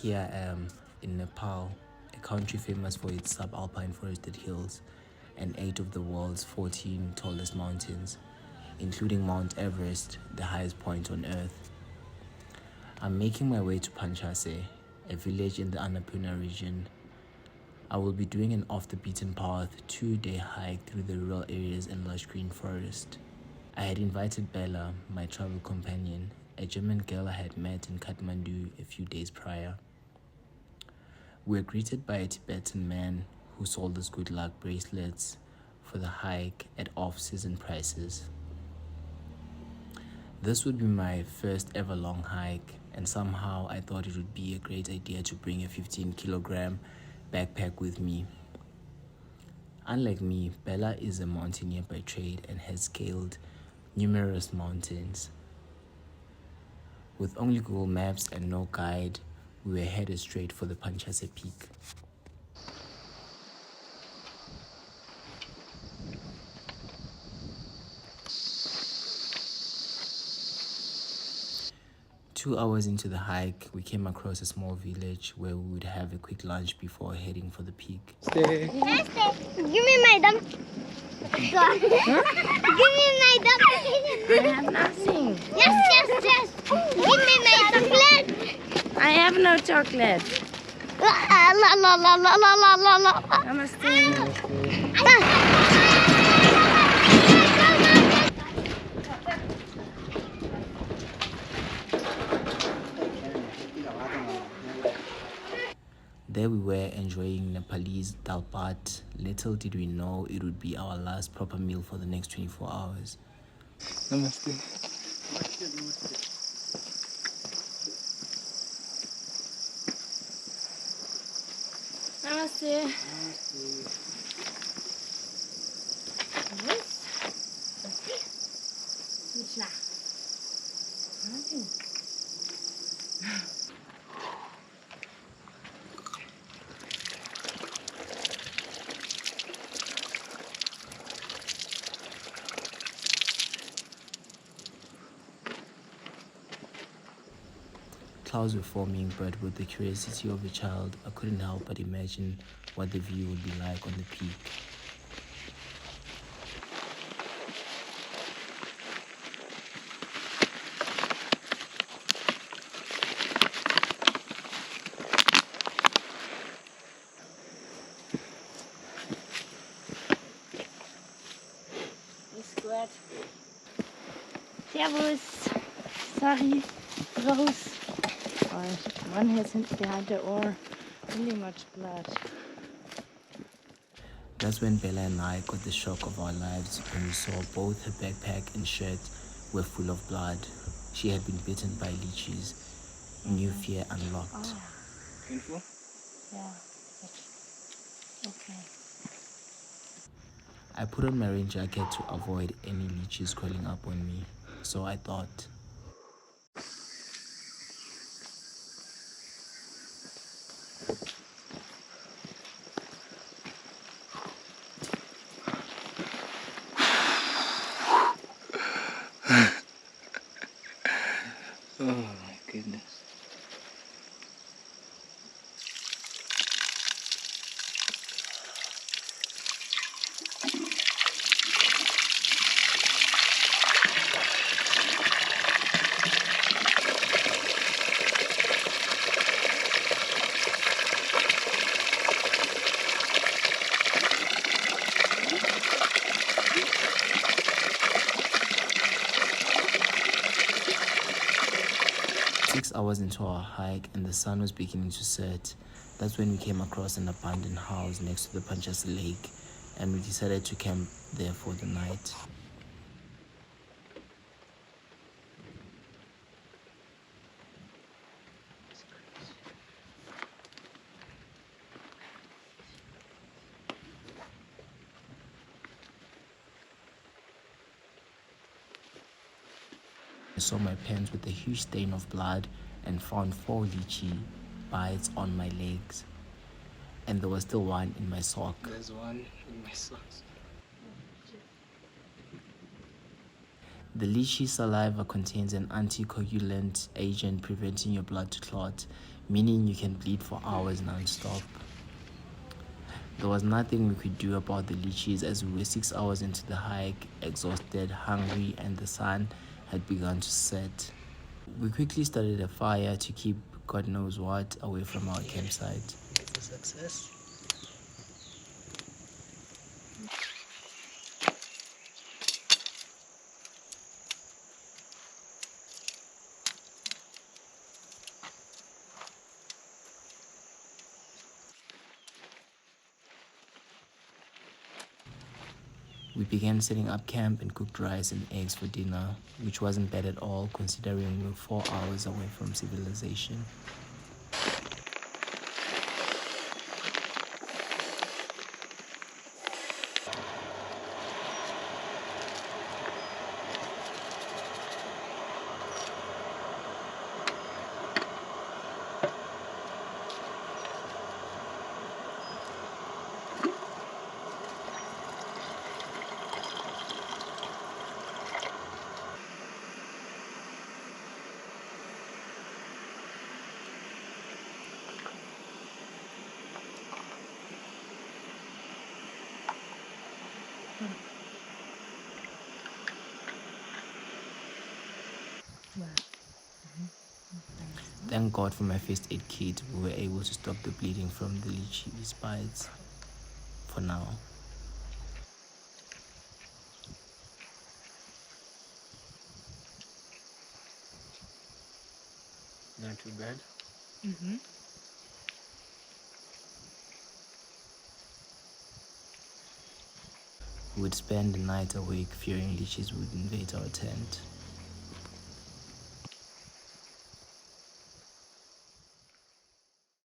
Here I am in Nepal, a country famous for its subalpine forested hills and 8 of the world's 14 tallest mountains, including Mount Everest, the highest point on Earth. I'm making my way to Panchase, a village in the Annapurna region. I will be doing an off-the-beaten-path 2-day hike through the rural areas and lush green forest. I had invited Bella, my travel companion, a German girl I had met in Kathmandu a few days prior. We were greeted by a Tibetan man who sold us good luck bracelets for the hike at off-season prices. This would be my first ever long hike, and somehow I thought it would be a great idea to bring a 15-kilogram backpack with me. Unlike me, Bella is a mountaineer by trade and has scaled numerous mountains. With only Google Maps and no guide, we were headed straight for the Panchase peak. Two hours into the hike, we came across a small village where we would have a quick lunch before heading for the peak. Stay. Yes, stay. Give me my dump. Huh? Give me my dump. I have nothing. Yes. Give me my chocolate. I have no chocolate. La. Namaste. There we were enjoying Nepalese dal bhat. Little did we know it would be our last proper meal for the next 24 hours. Namaste. Namaste. Clouds were forming, but with the curiosity of a child, I couldn't help but imagine what the view would be like on the peak. Squat. Servus. Sorry. Gross. One has behind the oar. Really much blood. That's when Bella and I got the shock of our lives when we saw both her backpack and shirt were full of blood. She had been bitten by leeches. New fear unlocked. Painful? Yeah. Okay. I put on my rain jacket to avoid any leeches crawling up on me, so I thought, Oh my goodness. hours into our hike and the sun was beginning to set. That's when we came across an abandoned house next to the Panchase lake, and we decided to camp there for the night. I saw my pants with a huge stain of blood and found 4 lychee bites on my legs, and there was still one in my sock. There's one in my socks. The lychee saliva contains an anticoagulant agent preventing your blood to clot, meaning you can bleed for hours non-stop. There was nothing we could do about the lychees as we were 6 hours into the hike, exhausted, hungry, and the sun had begun to set. We quickly started a fire to keep God knows what away from our campsite. It's a success. We began setting up camp and cooked rice and eggs for dinner, which wasn't bad at all considering we were 4 hours away from civilization. Thank God for my first aid kit, we were able to stop the bleeding from the lychee bites. For now. Not too bad. Mm-hmm. We would spend the night awake fearing lychees would invade our tent.